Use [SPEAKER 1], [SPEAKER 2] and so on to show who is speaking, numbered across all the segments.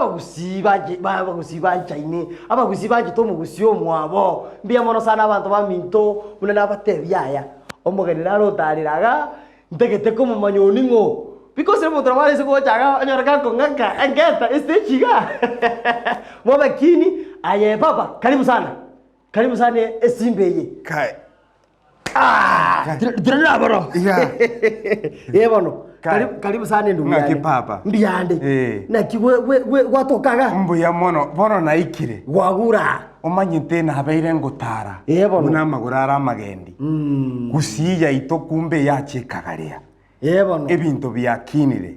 [SPEAKER 1] abagusiba chaine abagusiba gitomo gusio mwabo mbia mono sana abantu baminto muna nabatebyaya omugeni narotariraga ntegete komo manyoni ngo because mo trabajo se ko chaga anyoraka kongaka angeta chiga mwabakini aye papa karibu sana esimbeye
[SPEAKER 2] kai
[SPEAKER 1] dirana baro bono karibu sana ndugu
[SPEAKER 2] ngaki papa
[SPEAKER 1] mbiande na kiwe watokaga
[SPEAKER 2] mbuya mono bono naikire
[SPEAKER 1] wagura
[SPEAKER 2] omanyite na habeire ngutara
[SPEAKER 1] bono
[SPEAKER 2] una magurara magendi gusiya ito kumbe yachekagaria
[SPEAKER 1] bono
[SPEAKER 2] ebinto byakinire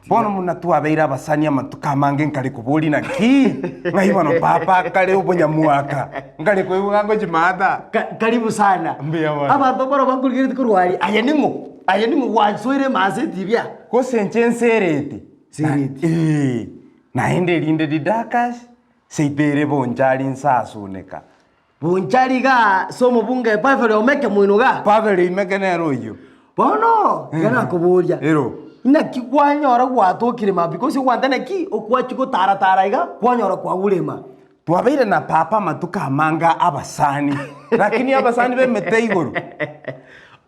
[SPEAKER 2] bono muna tuabeira abasania matukamange nkali kubuli na ki ngai bono papa kale ubonyamuaka ngale kwebuga ngo jimada
[SPEAKER 1] karibu sana abantu boro bakurigire kurwari ayenimo wanswire mazeti bya
[SPEAKER 2] ko sencherete naende linde didakas seitere bonjari nsasuneka
[SPEAKER 1] bonjari ga somo bunge pavele omeke muinuga
[SPEAKER 2] pavele imeke nero yo
[SPEAKER 1] bono gana kuburia
[SPEAKER 2] ero
[SPEAKER 1] na kikwanyora gwatokire ma because wandana ki okwachiko taratara iga kwanyora kwa urema
[SPEAKER 2] twabeire na papa matuka manga abasani lakini abasani bemete iguru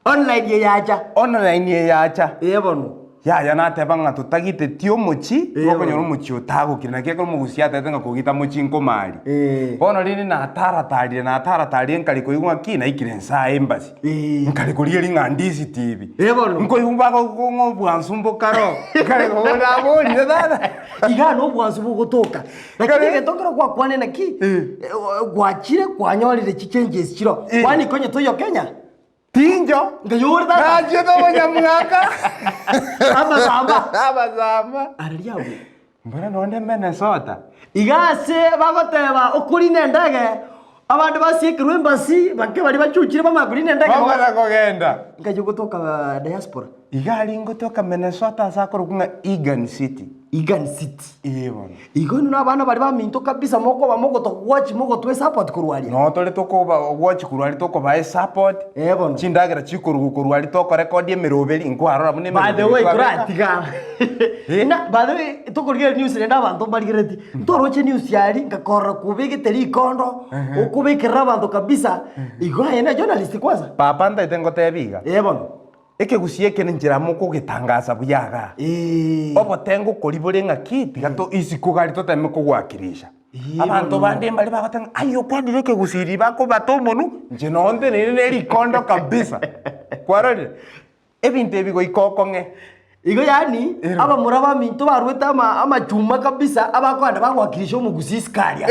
[SPEAKER 1] online yacha
[SPEAKER 2] bono ya natebanga tutagite tio mochi twakonyora mochi utagukire na keko mugusiate tenga kugita mochi nkomari bono rini na taratari nkali koigwa kina ikire nsa embassy nkali kuriye ngandisi tv
[SPEAKER 1] bono
[SPEAKER 2] nkoyumba ko ngobwansumbo karo nkali kona boni dada
[SPEAKER 1] igano bwansubo gutoka lakini getokera kwa kwane na ki gwachire kwanyorire changes kiro kwani konye toyo Kenya
[SPEAKER 2] Tinjo
[SPEAKER 1] ngayore dada
[SPEAKER 2] naje to banyamwaka
[SPEAKER 1] abazamba araliawo
[SPEAKER 2] mbona nonde Minnesota
[SPEAKER 1] igase bagoteba okuri nendege abantu basikirwe embassy bake bari bacucire bamaguri nendege
[SPEAKER 2] bamara kogenda
[SPEAKER 1] ngaje gutoka diaspora
[SPEAKER 2] igali ngotoka Minnesota sakoro kunga Egan City
[SPEAKER 1] bono igoni n'abana bari baminto kabisa moko bamoko to watch moko to support kurwari
[SPEAKER 2] no tole to ko watch kurwari to ko ba support
[SPEAKER 1] bono
[SPEAKER 2] chindagira chikuru kurwari to ko record emeroberi inkwaro mune
[SPEAKER 1] by the way kuratiga by the way to kurgira news nenda abantu barigireti toroche news yari ngakora kubigiteri kondo okubikira abantu kabisa igwa ina journalist kwanza
[SPEAKER 2] papa ndaitengo tebiga
[SPEAKER 1] bono
[SPEAKER 2] eke gusieke njira muko gitangaza buyaga obo tengo kolibore ngaki tigato isiko gali to teme ko gwakirisha abantu bande mbali bagatanga ayo kwandireke gusiri bako batomonu nje nonde nene likondo kabisa kwarore ebinte ebigo ikokonge
[SPEAKER 1] igo yani aba muraba minto barweta amachuma kabisa abakwanda bagwakirisha omugusisikaria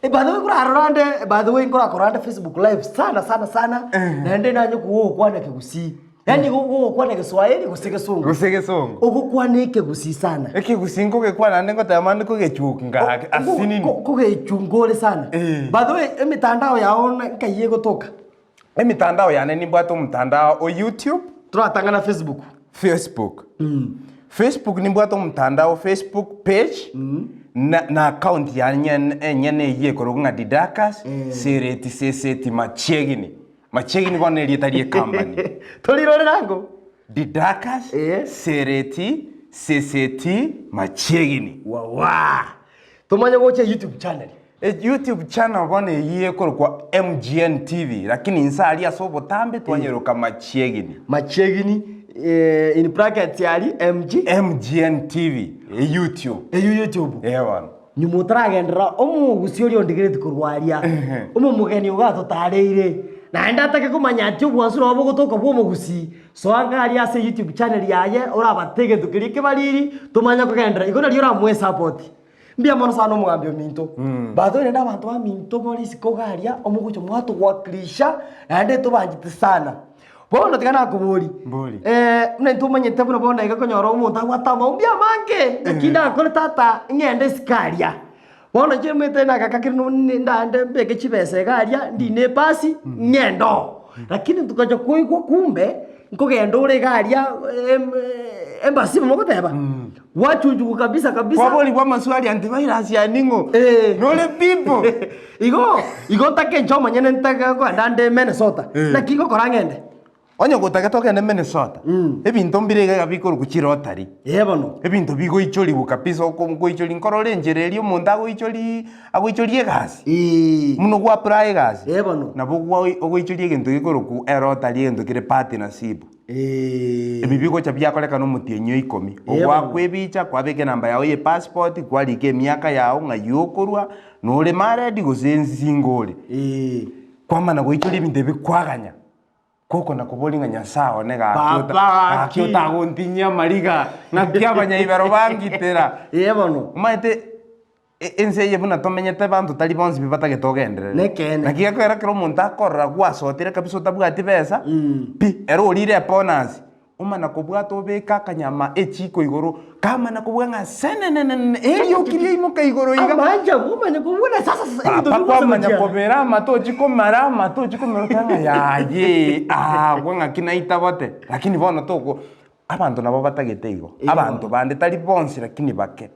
[SPEAKER 1] by the way kurarande by the way koranda Facebook live sana nende nanyo kuwo kwanake gusi yani go kwana Kiswahili gusege songo ogukwaneke gusi sana
[SPEAKER 2] eke gusingo ke kwana nengo tamande ko gechuka asini
[SPEAKER 1] ko gechungore sana by the way emitandao yaona kaye gotoka
[SPEAKER 2] emitandao yane ni bwato mtandao o YouTube
[SPEAKER 1] turatangana Facebook
[SPEAKER 2] ni bwato mtandao Facebook page na account ya nyene ye korogunga didakas sereti seseti machegini bone lietarie company
[SPEAKER 1] tolirore nango
[SPEAKER 2] didakas sereti seseti machegini
[SPEAKER 1] wawa tumanya goche YouTube
[SPEAKER 2] channel bone ye korokwa MGN TV lakini insali asobo tambe twanyeroka machegini in bracket yali MGN TV YouTube bana
[SPEAKER 1] nyumutragendera omugusi ori ondigirete kurwaria omumugeni ugato tareire na ndatake kumanya ati obwansuro abo gotoka bwo mugusi so angari ase YouTube channel yaye orabatege tukirike bariri tumanya kugendera igona riora mwe support mbia mono sana omugambio minto bato nenda abantu ba minto muri sikogaria omugucho mwato gwakrisha ande tubangite sana bono tigana kuburi mne ntumanyete buno bona igakonyora omuntu agwatama mbia manke kinda akore tata ngende sikaria bono chemete na kakakiri ndande mbeke chibese garia ndine pasi ngendo lakini tukaja kuigwa kumbe nkogenda ure garia embassy mukoteba wachuju kabisa
[SPEAKER 2] kwa boli kwa maswali antivirus ya ningo nole people
[SPEAKER 1] igo take nchoma nyene ntaka kwa ndande Minnesota na kiko korangende
[SPEAKER 2] onye gutake togende Minnesota ebinto mbirege gabikuru kuchirotari
[SPEAKER 1] bono
[SPEAKER 2] ebinto bigoichoribu kabisa goichori nkoro renjereria omonto agoichorie egasi muno gwa apply egasi
[SPEAKER 1] bono
[SPEAKER 2] nabo ogoichorie egento gikoroku erotari egento kire partnership ebi bigocha biakorekana omotienyo 10 ogwakwa ebicha kwabeke namba yao ye passport kwarika emiaka yao ng'ai okorwa nore maredi gosensingore kwamana goichoria ebinto ebikwaganya koko na kubolinga nyasao nega akiota gontinya mariga ngaki abanyaibero bangitera
[SPEAKER 1] bono
[SPEAKER 2] maite ense ye buna tomenyete bantu tali bonsi bibata togendere
[SPEAKER 1] nekene
[SPEAKER 2] nakia kwera kero omonto akorora gwasotire kabisa otabwati besa pi ero orire bonus umana kubwata obeka kanyama echiko igoro kama na kubwenga senenene elio kirie imoka igoro iga
[SPEAKER 1] amanja umanya kubona sasa
[SPEAKER 2] papa manya kobera matochi komara tanga yaye bwenga kinaita bote lakini bono toko abantu nabo batagete igo abantu bande tali bonsi lakini bake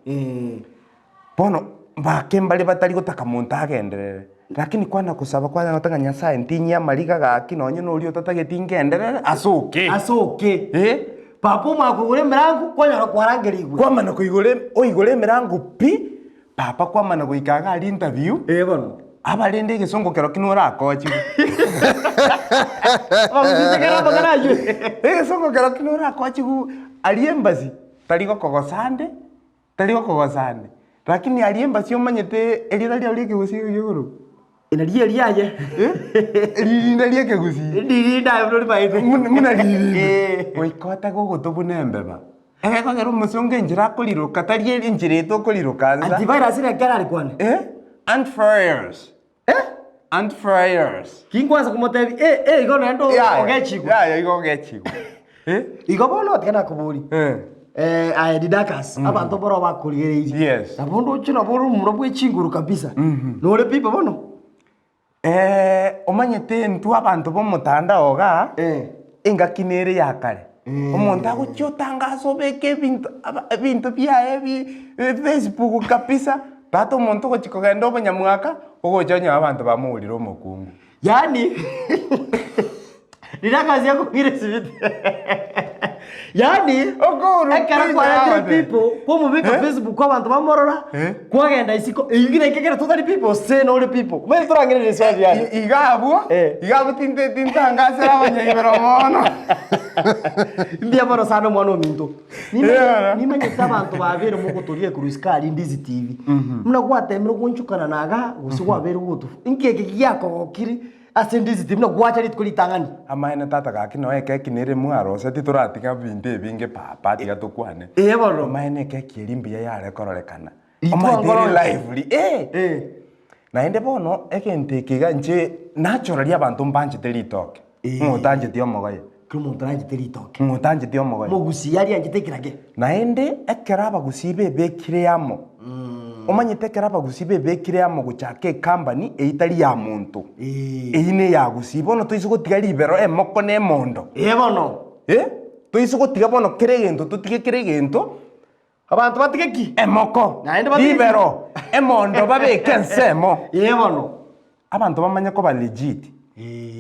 [SPEAKER 2] bono bake mbali batali gotaka muntu agenderere lakini kwana kusaba kwana notanga nyasaye ntinya mariga gaki nonye nuri otatagete ingenderere asoke papo makugure mirango kwanya kwarangeri igwe kwamana kuigure mirango pi papa kwamana goikaga ali interview bono abalinde gesongo kero kinora kochi
[SPEAKER 1] omuzitekera bagarayo
[SPEAKER 2] gesongo kero kinora kochi ali embassy taligo kogosande lakini ali embassy omanyete elira lya ulike gusigo yoro inalia liaje lirinda liake gusi lirinda bro baite muna lirinda oikota gogo tobunembe ba ko gero musonge njira koliro katari enjire to koliro kanza antivirus ira kana alikwana antivirus kingwanza kumotebi igo nendo ogechiko igo ogechiko igo bono tena kuburi didakas abantu boro bakurigereje yes abondo chino boro muro bwechinguru kabisa nore pipa bono omanyete ntu abantu bomutandao ga engakinere yakare omonto agochiotangazo beke bintu byae Facebook kabisa tato omonto gochikogenda obonyamwaka ogochonya abantu bamurire omokungu yani nirakazi yakugire sibiti yani ekara kwa people como beka Facebook abantu bamorora kwagenda isiko igire kekera totally people say no people me turangire reswazi yani igabo tintangaza abanyaibero mono ndia boro sano mwana minto nimanye abantu babere mu kutorie kuruskali ndizi TV muna gwatemero kunchukana naga gusugwa bere gutu inkeke gyako kiri asendizi timno gwacha litkulitangani amaina tata gaki no eke nere mwaro seti turatiga binde binge papa tiga tukwane boro maina eke limbia yare kororekana omagere lively naende bono eke ntekiga nje naturally abantu mbanje telitoke mutanje tio mogaye kumutanje telitoke mutanje tio mogaye mugusi yari angitekirage naende ekeraba gusibe bekire yamo omanyitekera bagusibe bekire amo guchake company eitari ya muntu eine ya gusibo no toiso tigari ibero emoko ne mondo bono toiso tiga bono keregento tutige keregento abantu batigeki emoko ibero emondo babeke nsemo bono abantu bamanya ko ba legit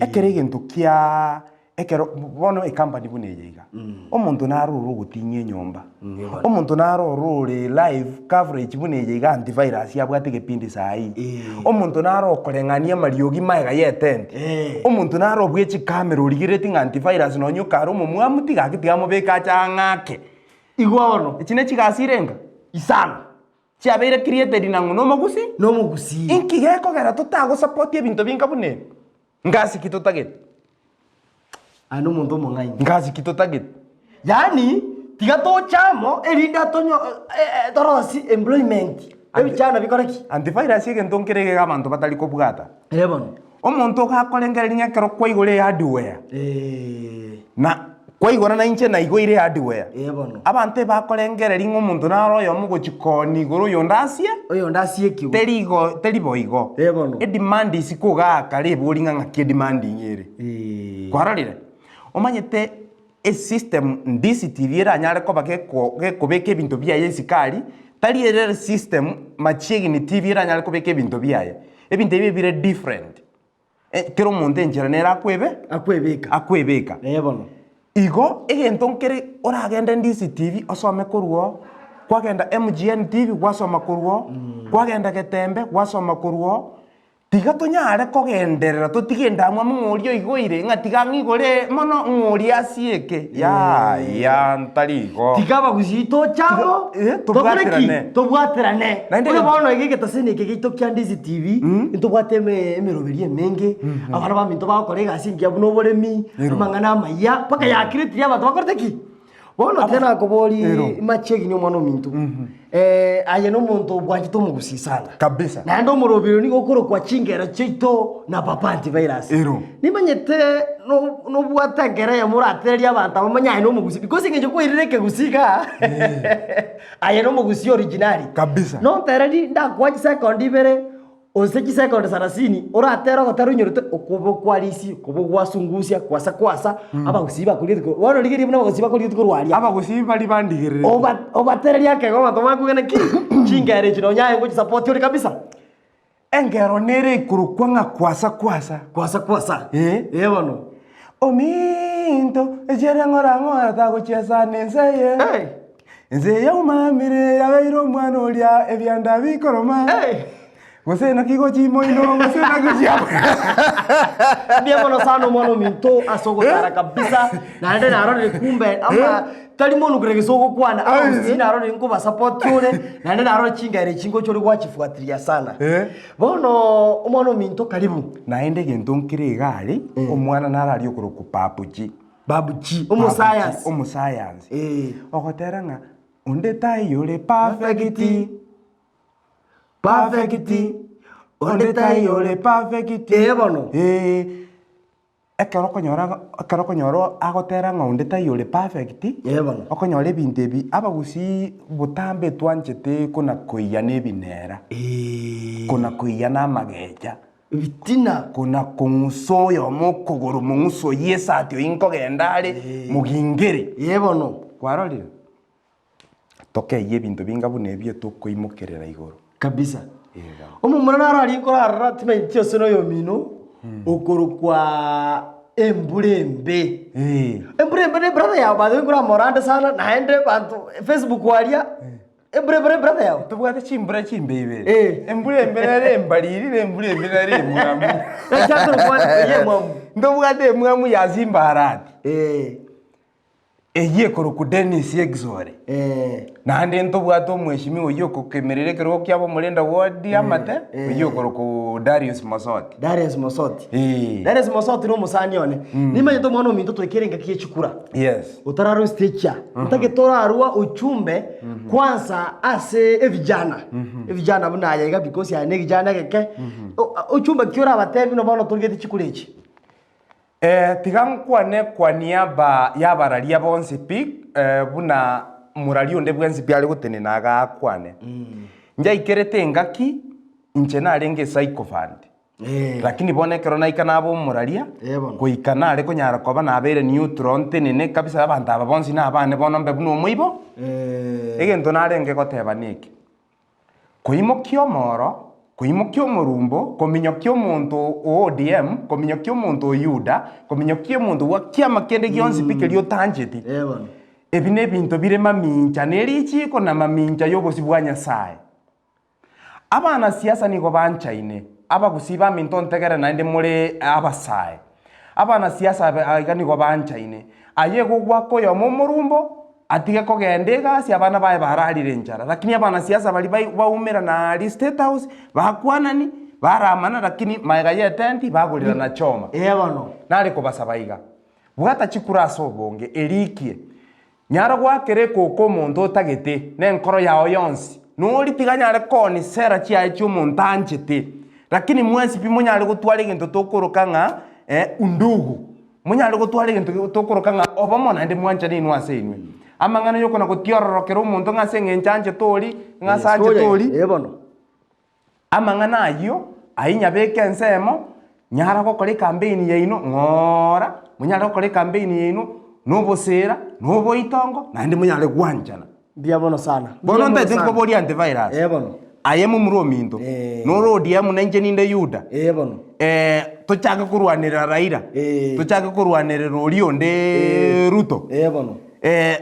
[SPEAKER 2] ekeregento kia ekero bono company buneyega omuntu naruru gutinye nyomba omuntu narorore live coverage buneyega antivirus yabwate gepindi sai omuntu naro korengania mariogi maega yetent omuntu naro bwechi camera origireti antivirus no nyukaro mumwamuti gakitiga mubeka changake igwono ikine chigasirenga isana chiabere created nangu no mogusi inkigeko gera tutago support ebinto binka bune ngasi kitotagete ano muntu mongai ngazi kitotagete yani tiga to chamo elinda tonyo torosi employment ebichana bikoraki antivirus egento nkerege abantu batali kubwata bono omuntu gakorengerinya kero kwaigure hardware na kwaigora na inche na igoire hardware bono abantu bakorengereri ng'omuntu naroyo mugochikoni igoro yondasie kiwo teriboigo bono edemand isikuga kare boringa ng'aki demand nyere kwararire omanyete system DCTV era nyare ko gekobeka ebinto byaye esikari tari erere system machiegi ni TV era nyare kobeka ebinto byaye ebinto ebi bire different kero omonto enchera nere akwebeka
[SPEAKER 1] bono
[SPEAKER 2] igo egento nkere oragenda Ndisi TV osome korwo kwagenda MGN TV gwasoma korwo kwagenda Getembe gwasoma korwo tiga tonyare kogenderera tutigenda amwe mung'orio igoire ng'atiga ng'igore mono ng'ori asieke ya ntarigo
[SPEAKER 1] tiga bagusito chamo tobwaterane oyo bono igegetasene ikegito kya Ndisi TV intobwate emeroberi emenge abana baminto bakora egasi ngia buno boremi amang'ana amaya paka yakiretirie abantu bakorete ki bono tena akobori machegi ni omwana ominto aye no muntu bwanjito mugusisana
[SPEAKER 2] kabisa
[SPEAKER 1] nando omorobero ni gokoro kwa chingera cheito na papa antivirus nimanyete no bwatangera ya murateria abantu abamanya no mugusi because ngeje kwirire gusiga aye no mugusi original
[SPEAKER 2] kabisa
[SPEAKER 1] no teradi ndakwaji second ibere oseki second sarasini oratera gotaro nyorute okubo kwarisi kubo gwasungusia kwasa abagusiba kurite wano ligiri buna bagusiba kurite kurwaria
[SPEAKER 2] abagusiba bali bandigirire
[SPEAKER 1] obatereria kego bantu bakugene ki chingere chino nyaye ngo support uri kabisa
[SPEAKER 2] engero nere kurukwanga kwasa
[SPEAKER 1] bono
[SPEAKER 2] ominto ejere ngora taguchesa nenseye nzeye umamire yabeiro mwana olia ebyanda bikoroma Gosena kigo chimoino gosena kujiapa.
[SPEAKER 1] Ndia mono sana mwana minto asogotara kabisa na ende narone kumbe ama tali mono kurege sogo kwana ama usina narone nkuba support yone na ende narone chingare chingo chori gwachifuatilia sana. Bono mwana minto karibu
[SPEAKER 2] na ende gento nkire gari omwana narari okuruku
[SPEAKER 1] babuji omo science
[SPEAKER 2] ogoteranga onde tayore perfect onde tayore perfect
[SPEAKER 1] bono
[SPEAKER 2] ekero konyoro agoteranga onde tayore perfect
[SPEAKER 1] bono
[SPEAKER 2] okonyore ebinto ebi abagusi butambe twanchete kuna koiya nebinera kuna koiya namagecha
[SPEAKER 1] bitina
[SPEAKER 2] kuna kung'usoyo mokogoro mung'uso yesatio inkogendare mugingere
[SPEAKER 1] bono
[SPEAKER 2] kwarorire tokeye ebinto binga bune ebio tukoimokerera igoro
[SPEAKER 1] kabisa omumura narari korara timentio sino yomino okoro kwa emburembe ne brother yao bado ngura moranda sana naende bantu Facebook walia emburembe brother yao
[SPEAKER 2] tubwate chimbura chimbebe emburembe nare mbalirire emburembe nare mwamu
[SPEAKER 1] echato kwate ye mwamu
[SPEAKER 2] ndobwate mwamu yazimba harati eye koro ku Dennis Exore na ande ntobwate omweshimiwa yoko kemerere kero kyabo mulenda wodi amate yoko koro ku Darius Mosoti Darius Mosoti no musani one nimanye to mwana minto twekerenga kiechukura utararo stecha utagetora arua uchumbe kwanza ase evijana buna yaga because ya negijana geke uchumbe kiora abatembi no bano tugete chikurechi tigankwane kwa niaba y'abararia bonse pik buna murari onde bwensi byali gutene naga akwane nja ikerete ngaki inche narenge psychophant lakini bonekero naikana abo muraria kuikana are kunyara koba nabere neutron tenene kabisa abantu aba bonsi nabane bono mbe buno muibo egento narenge goteba niki kuimokio moro kuimokio omorumbo kominyokio omonto ODM kominyokio omonto Yuda kominyokio omonto wa kiama kende gionsi pikerio tanjeti ebi nebinto bire mamincha nerichiko na mamincha yogosibwa Nyasaye abana siasa nigo banchaine abagusiba minto ntegere naende muri abasaye abana siasa nigo banchaine ayego gwako yo momorumbo atige kogendega si abana bae bararire njara lakini abana siasa bali baumera na State House bakwanani baramana lakini maiga yetendi bagulira na choma
[SPEAKER 1] bono
[SPEAKER 2] nari kubasabaiga bwata chikura sobonge erikie nyara gwakere koko muntu otagete nenkoro yao yonsi nuri tiganyare koni sera chia cy'umuntu anjete lakini mwensi pimunyare gutwara gento tokorokanga undugu munyare gutwara gento tokorokanga obamona ndi mwanja ni nwase inwe amangana yoko na gutiororokera umuntu ngase ngenchanje tori ngasanje tori
[SPEAKER 1] bono
[SPEAKER 2] amangana ayo ainya beke nsemo nyara gukora campaign yaino ngora munyare gukora campaign yaino nobosera noboitongo nandi munyare gwanjana
[SPEAKER 1] bia bono sana
[SPEAKER 2] bono mbete nkobori antivirus
[SPEAKER 1] bono
[SPEAKER 2] ayemu murominto norodi amu nenje ninde yuda
[SPEAKER 1] bono
[SPEAKER 2] tuchake kurwanira Raila tuchake kurwanira Orionde Ruto
[SPEAKER 1] bono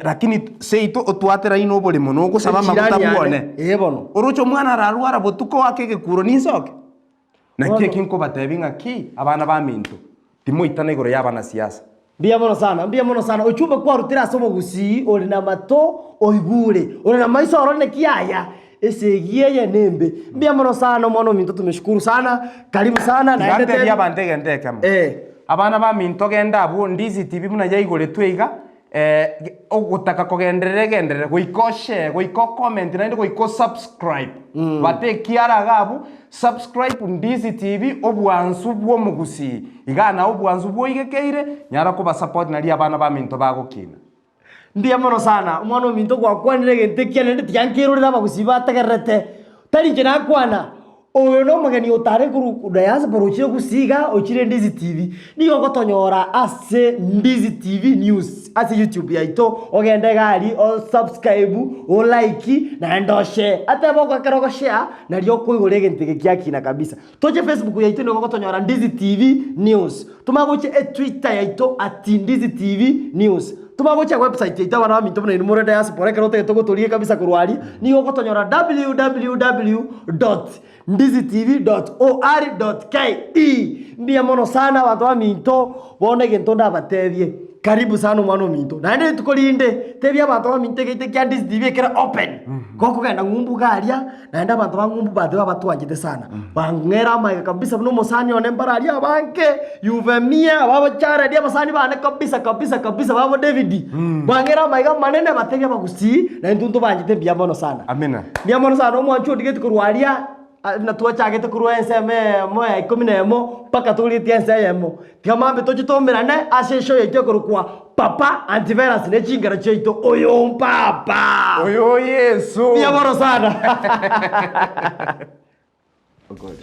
[SPEAKER 2] lakini seito otwatera ino bole mono gusaba maguta muone
[SPEAKER 1] bono
[SPEAKER 2] urucho mwana ararwara botuko wake gekuro ninsoke na kie kinko batebinga ki abana ba minto timoitana igoro y'abana siasa
[SPEAKER 1] mbia mono sana uchumba kwa rutira somo gusi uri na mato oigure uri na maiso orone kiaya esegie ya nembe mbia mono sana mwana minto tumeshukuru sana karibu sana
[SPEAKER 2] na ende ya bandege ndeka abana ba minto genda abo ndizi TV muna yaigore twiga ogutaka kugenderere goiko comment na indi goiko subscribe bate kiara gabu subscribe Ndizi TV obwansu bwo mugusi igana obwansu bwo igekeire nyara kuba support nali abana ba minto bagukina
[SPEAKER 1] mbia mono sana umwana minto gwakwanire gentekia nende tiankirurira bagusi bategerete tari njena kwana oyo no mageni utare kuru dayasa baruchire gusiga ochire Ndizi TV niyo gotonyora ase Ndizi TV news ase YouTube yaito ogende gari o subscribe o like na ndoshe ate boko keroko share na ryo kuigore gentege kiakina kabisa toje Facebook yaito niyo gotonyora Ndizi TV news tumagoche Twitter yaito @Ndizi TV news tumagocha website yaito bana minto bana ni murenda yasa pore kerote togotorie kabisa kurwari niyo gotonyora www.ndizitv.or.ke mbia mono sana watu wa minto bone gentonda batebie karibu sana mwana minto na ndi tukolinde tebia abantu wa minto gite kya Ndizi TV kera open koko genda ngumbu garia na nda abantu ba ngumbu bade batu wanjite sana bangera mai kabisa no musani one mbarari abanke yuvemia babo chara dia basani bane kabisa babo David bangera mai ga manene batebia bagusi na ndunto banjite mbia mono sana
[SPEAKER 2] amina
[SPEAKER 1] mbia mono sana mwanchu digete kurwaria na tuachagete kurwa enseme moya 11 paka tulitia ensemo tiamambe tochitomerane ashesho yityo kurukwa papa antivirus ne chingara cheito oyo papa
[SPEAKER 2] oyo Yesu
[SPEAKER 1] mbia mono sana.
[SPEAKER 2] Oh God.